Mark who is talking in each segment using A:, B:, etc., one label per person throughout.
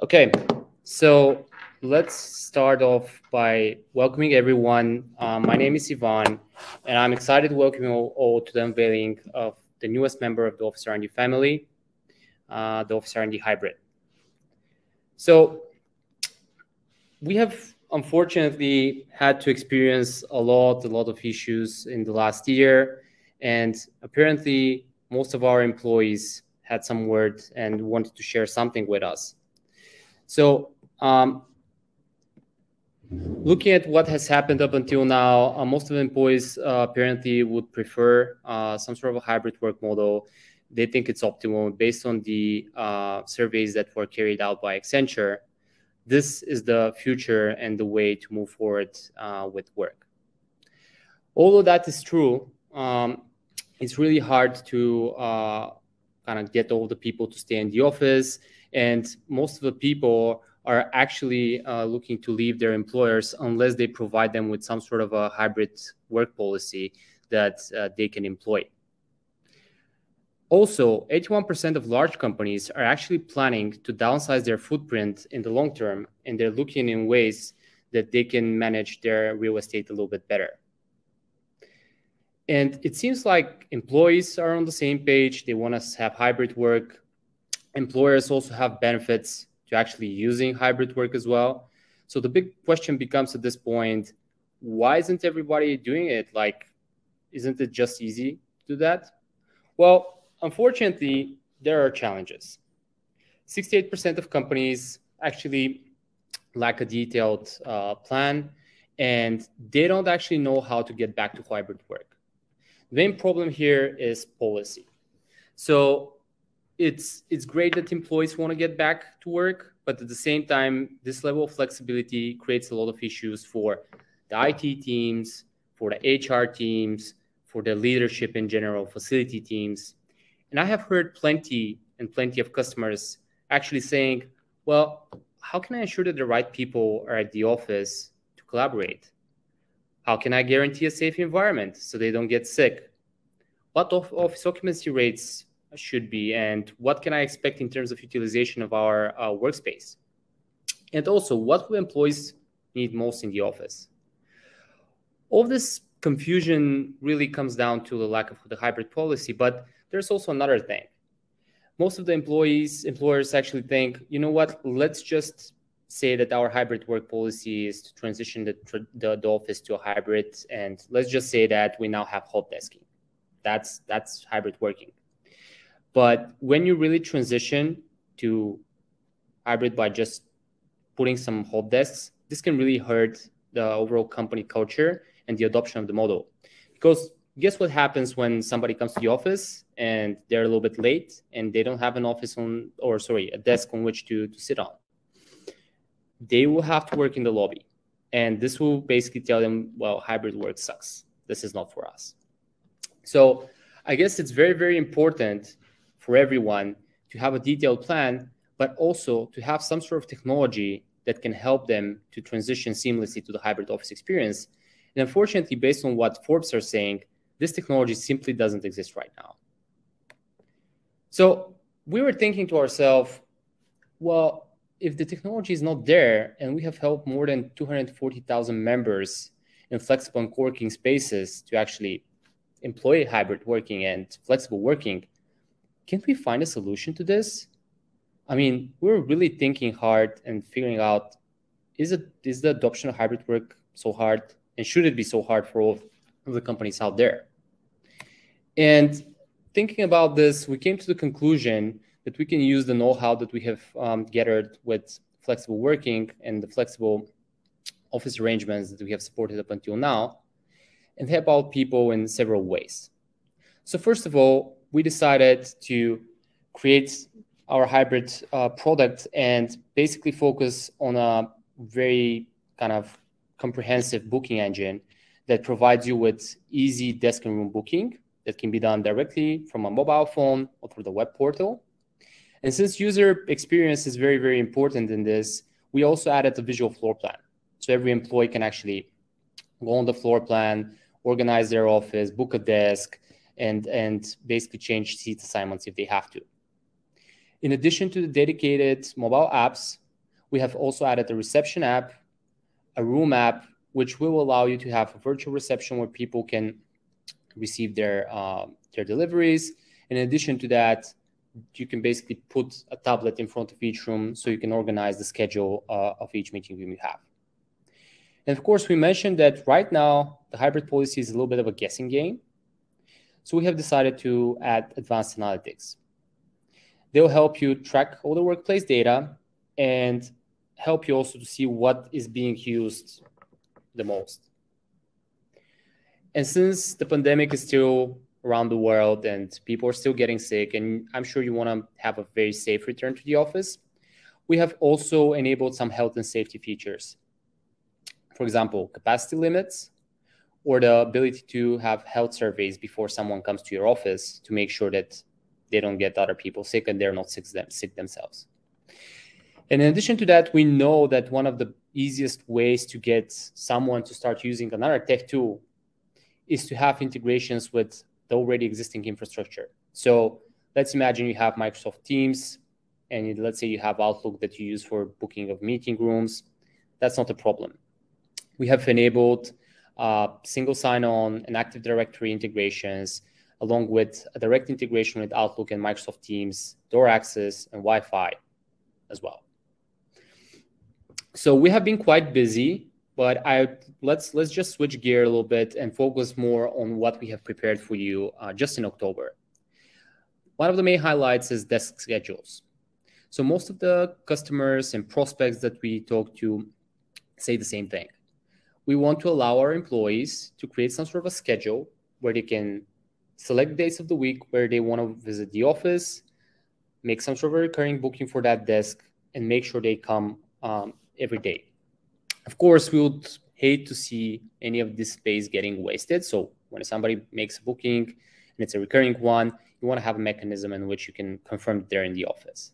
A: Okay, so let's start off by welcoming everyone. My name is Ivan, and I'm excited to welcome you all to the unveiling of the newest member of the OfficeRnD family, the OfficeRnD Hybrid. So we have unfortunately had to experience a lot of issues in the last year, and apparently most of our employees had some word and wanted to share something with us. So looking at what has happened up until now, most of the employees apparently would prefer some sort of a hybrid work model. They think it's optimal based on the surveys that were carried out by Accenture. This is the future and the way to move forward with work. Although that is true, it's really hard to kind of get all the people to stay in the office, and most of the people are actually looking to leave their employers unless they provide them with some sort of a hybrid work policy that they can employ. Also, 81% of large companies are actually planning to downsize their footprint in the long term, and they're looking in ways that they can manage their real estate a little bit better. And it seems like employees are on the same page. They want to have hybrid work. Employers also have benefits to actually using hybrid work as well. So the big question becomes at this point, why isn't everybody doing it? Like, isn't it just easy to do that? Well, unfortunately, there are challenges. 68% of companies actually lack a detailed plan, and they don't actually know how to get back to hybrid work. The main problem here is policy. So it's great that employees want to get back to work, but at the same time, this level of flexibility creates a lot of issues for the IT teams, for the HR teams, for the leadership in general, facility teams. And I have heard plenty of customers actually saying, well, how can I ensure that the right people are at the office to collaborate? How can I guarantee a safe environment so they don't get sick? What office occupancy rates should be, and what can I expect in terms of utilization of our workspace? And also, what do employees need most in the office? All this confusion really comes down to the lack of the hybrid policy, but there's also another thing. Most of the employers actually think, you know what, let's just say that our hybrid work policy is to transition the office to a hybrid, and let's just say that we now have hot desking. That's hybrid working. But when you really transition to hybrid by just putting some hot desks, this can really hurt the overall company culture and the adoption of the model. Because guess what happens when somebody comes to the office and they're a little bit late and they don't have an office a desk on which to sit on? They will have to work in the lobby. And this will basically tell them, well, hybrid work sucks. This is not for us. So I guess it's very, very important for everyone to have a detailed plan, but also to have some sort of technology that can help them to transition seamlessly to the hybrid office experience. And unfortunately, based on what Forbes are saying, this technology simply doesn't exist right now. So we were thinking to ourselves, well, if the technology is not there and we have helped more than 240,000 members in flexible and co-working spaces to actually employ hybrid working and flexible working, can we find a solution to this? I mean, we're really thinking hard and figuring out, is the adoption of hybrid work so hard? And should it be so hard for all of the companies out there? And thinking about this, we came to the conclusion that we can use the know-how that we have gathered with flexible working and the flexible office arrangements that we have supported up until now and help out people in several ways. So first of all, we decided to create our hybrid product and basically focus on a very kind of comprehensive booking engine that provides you with easy desk and room booking that can be done directly from a mobile phone or through the web portal. And since user experience is very, very important in this, we also added a visual floor plan. So every employee can actually go on the floor plan, organize their office, book a desk, and basically change seat assignments if they have to. In addition to the dedicated mobile apps, We have also added a reception app, a room app, which will allow you to have a virtual reception where people can receive their deliveries. In addition to that, you can basically put a tablet in front of each room so you can organize the schedule of each meeting room you have. And of course, we mentioned that right now, the hybrid policy is a little bit of a guessing game. So we have decided to add advanced analytics. They'll help you track all the workplace data and help you also to see what is being used the most. And since the pandemic is still around the world and people are still getting sick, and I'm sure you want to have a very safe return to the office, we have also enabled some health and safety features. For example, capacity limits, or the ability to have health surveys before someone comes to your office to make sure that they don't get other people sick and they're not sick themselves. And in addition to that, we know that one of the easiest ways to get someone to start using another tech tool is to have integrations with the already existing infrastructure. So let's imagine you have Microsoft Teams, and let's say you have Outlook that you use for booking of meeting rooms. That's not a problem. We have enabled single sign-on and Active Directory integrations, along with a direct integration with Outlook and Microsoft Teams, door access, and Wi-Fi as well. So we have been quite busy, but let's just switch gear a little bit and focus more on what we have prepared for you just in October. One of the main highlights is desk schedules. So most of the customers and prospects that we talk to say the same thing. We want to allow our employees to create some sort of a schedule where they can select days of the week where they want to visit the office, make some sort of a recurring booking for that desk, and make sure they come every day. Of course, we would hate to see any of this space getting wasted. So when somebody makes a booking and it's a recurring one, you want to have a mechanism in which you can confirm they're in the office.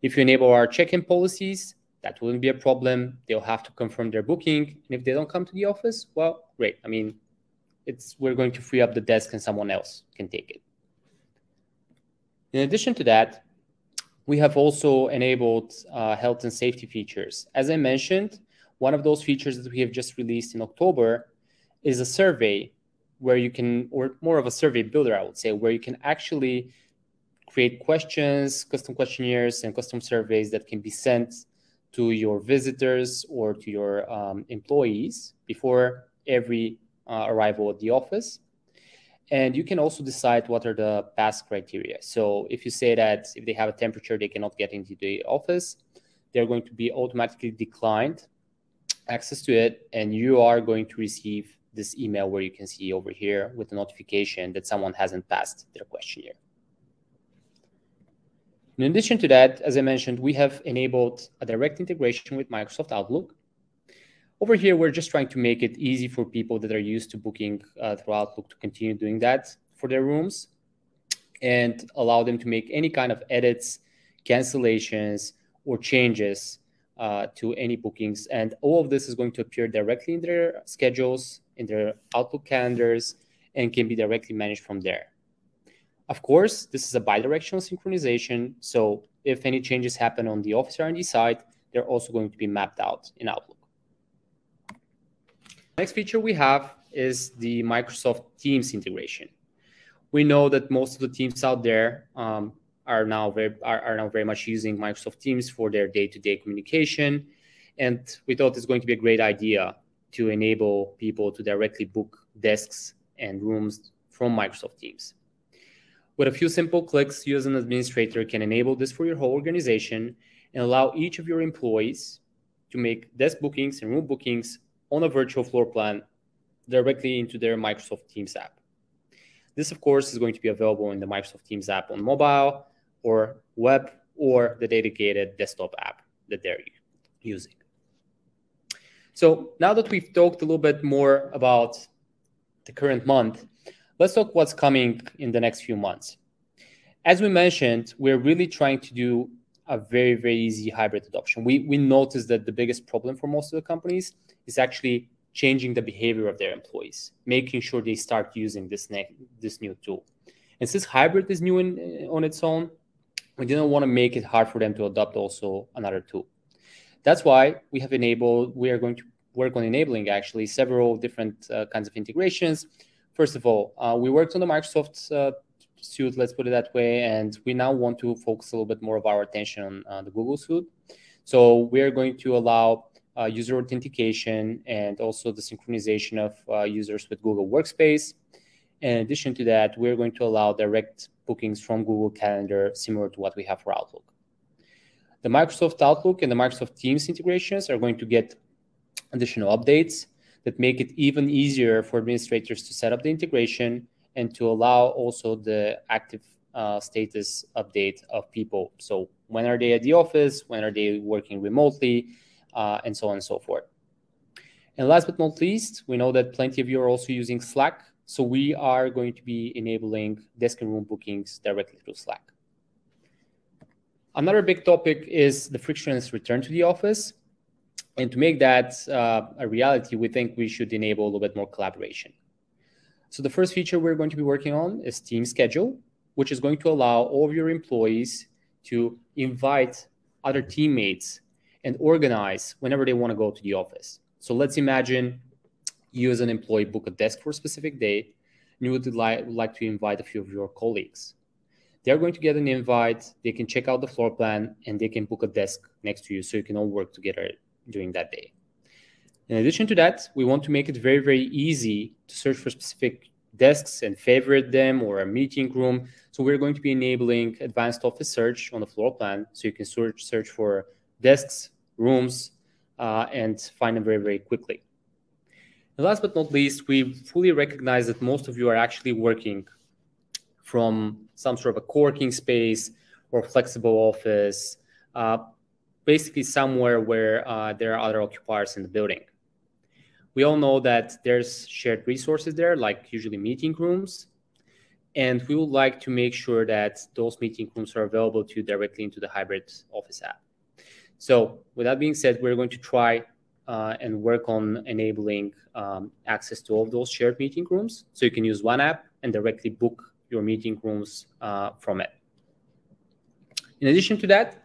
A: If you enable our check-in policies, that wouldn't be a problem. They'll have to confirm their booking. And if they don't come to the office, well, great. I mean, we're going to free up the desk and someone else can take it. In addition to that, we have also enabled health and safety features. As I mentioned, one of those features that we have just released in October is a survey where you can, or more of a survey builder, I would say, where you can actually create questions, custom questionnaires, and custom surveys that can be sent to your visitors or to your employees before every arrival at the office. And you can also decide what are the pass criteria. So if you say that if they have a temperature, they cannot get into the office, they're going to be automatically declined access to it. And you are going to receive this email where you can see over here with a notification that someone hasn't passed their questionnaire. In addition to that, as I mentioned, we have enabled a direct integration with Microsoft Outlook. Over here, we're just trying to make it easy for people that are used to booking through Outlook to continue doing that for their rooms and allow them to make any kind of edits, cancellations, or changes to any bookings. And all of this is going to appear directly in their schedules, in their Outlook calendars, and can be directly managed from there. Of course, this is a bidirectional synchronization. So if any changes happen on the OfficeRnD side, they're also going to be mapped out in Outlook. Next feature we have is the Microsoft Teams integration. We know that most of the teams out there are now very much using Microsoft Teams for their day-to-day communication. And we thought it's going to be a great idea to enable people to directly book desks and rooms from Microsoft Teams. With a few simple clicks, you as an administrator can enable this for your whole organization and allow each of your employees to make desk bookings and room bookings on a virtual floor plan directly into their Microsoft Teams app. This, of course, is going to be available in the Microsoft Teams app on mobile or web or the dedicated desktop app that they're using. So now that we've talked a little bit more about the current month, let's talk what's coming in the next few months. As we mentioned, we're really trying to do a very, very easy hybrid adoption. We noticed that the biggest problem for most of the companies is actually changing the behavior of their employees, making sure they start using this new tool. And since hybrid is new on its own, we didn't want to make it hard for them to adopt also another tool. That's why we are going to work on enabling actually several different kinds of integrations. First of all, we worked on the Microsoft suite, let's put it that way, and we now want to focus a little bit more of our attention on the Google suite. So we're going to allow user authentication and also the synchronization of users with Google Workspace. In addition to that, we're going to allow direct bookings from Google Calendar, similar to what we have for Outlook. The Microsoft Outlook and the Microsoft Teams integrations are going to get additional updates that make it even easier for administrators to set up the integration and to allow also the active status update of people. So when are they at the office? When are they working remotely? And so on and so forth. And last but not least, we know that plenty of you are also using Slack. So we are going to be enabling desk and room bookings directly through Slack. Another big topic is the frictionless return to the office. And to make that a reality, we think we should enable a little bit more collaboration. So the first feature we're going to be working on is Team Schedule, which is going to allow all of your employees to invite other teammates and organize whenever they want to go to the office. So let's imagine you as an employee book a desk for a specific day, and you would like to invite a few of your colleagues. They're going to get an invite, they can check out the floor plan, and they can book a desk next to you so you can all work together during that day. In addition to that, we want to make it very, very easy to search for specific desks and favorite them or a meeting room. So we're going to be enabling advanced office search on the floor plan so you can search for desks, rooms, and find them very, very quickly. And last but not least, we fully recognize that most of you are actually working from some sort of a co-working space or flexible office, basically somewhere where there are other occupiers in the building. We all know that there's shared resources there, like usually meeting rooms, and we would like to make sure that those meeting rooms are available to you directly into the Hybrid Office app. So with that being said, we're going to try and work on enabling access to all of those shared meeting rooms. So you can use one app and directly book your meeting rooms from it. In addition to that,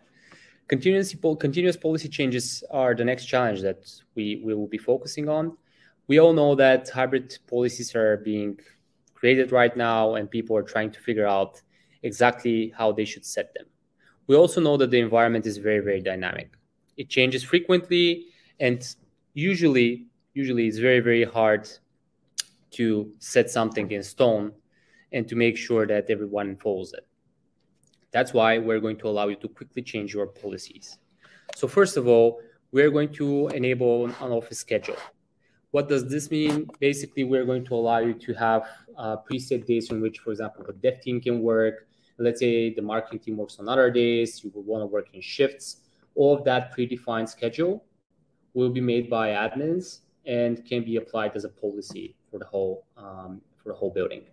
A: continuous policy changes are the next challenge that we will be focusing on. We all know that hybrid policies are being created right now, and people are trying to figure out exactly how they should set them. We also know that the environment is very, very dynamic. It changes frequently, and usually it's very, very hard to set something in stone and to make sure that everyone follows it. That's why we're going to allow you to quickly change your policies. So first of all, we're going to enable an office schedule. What does this mean? Basically, we're going to allow you to have preset days on which, for example, the dev team can work. Let's say the marketing team works on other days, you will want to work in shifts. All of that predefined schedule will be made by admins and can be applied as a policy for the whole building.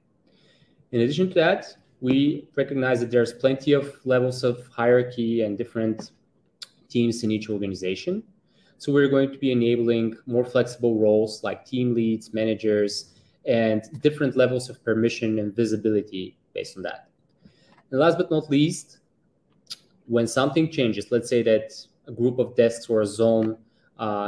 A: In addition to that, we recognize that there's plenty of levels of hierarchy and different teams in each organization. So we're going to be enabling more flexible roles like team leads, managers, and different levels of permission and visibility based on that. And last but not least, when something changes, let's say that a group of desks or a zone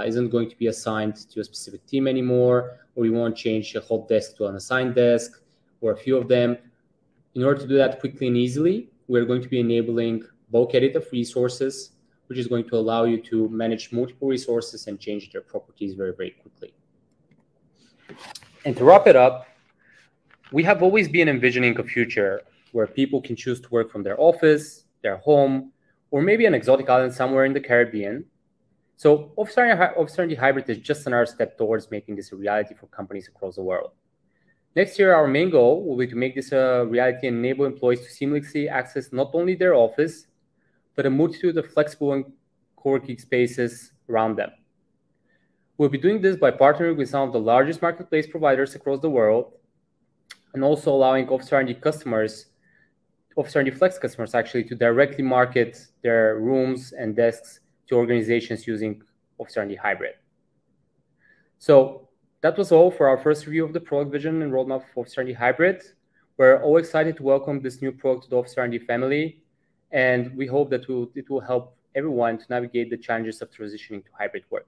A: isn't going to be assigned to a specific team anymore, or you want to change a hot desk to an assigned desk or a few of them. In order to do that quickly and easily, we're going to be enabling bulk edit of resources, which is going to allow you to manage multiple resources and change their properties very, very quickly. And to wrap it up, we have always been envisioning a future where people can choose to work from their office, their home, or maybe an exotic island somewhere in the Caribbean. So OfficeRnD Hybrid is just another step towards making this a reality for companies across the world. Next year, our main goal will be to make this a reality and enable employees to seamlessly access not only their office, but a multitude of flexible and co-working spaces around them. We'll be doing this by partnering with some of the largest marketplace providers across the world, and also allowing OfficeRnD customers, OfficeRnD Flex customers actually, to directly market their rooms and desks to organizations using OfficeRnD Hybrid. So that was all for our first review of the product vision and roadmap of OfficeRnD Hybrid. We're all excited to welcome this new product to the OfficeRnD family, and we hope that it will help everyone to navigate the challenges of transitioning to hybrid work.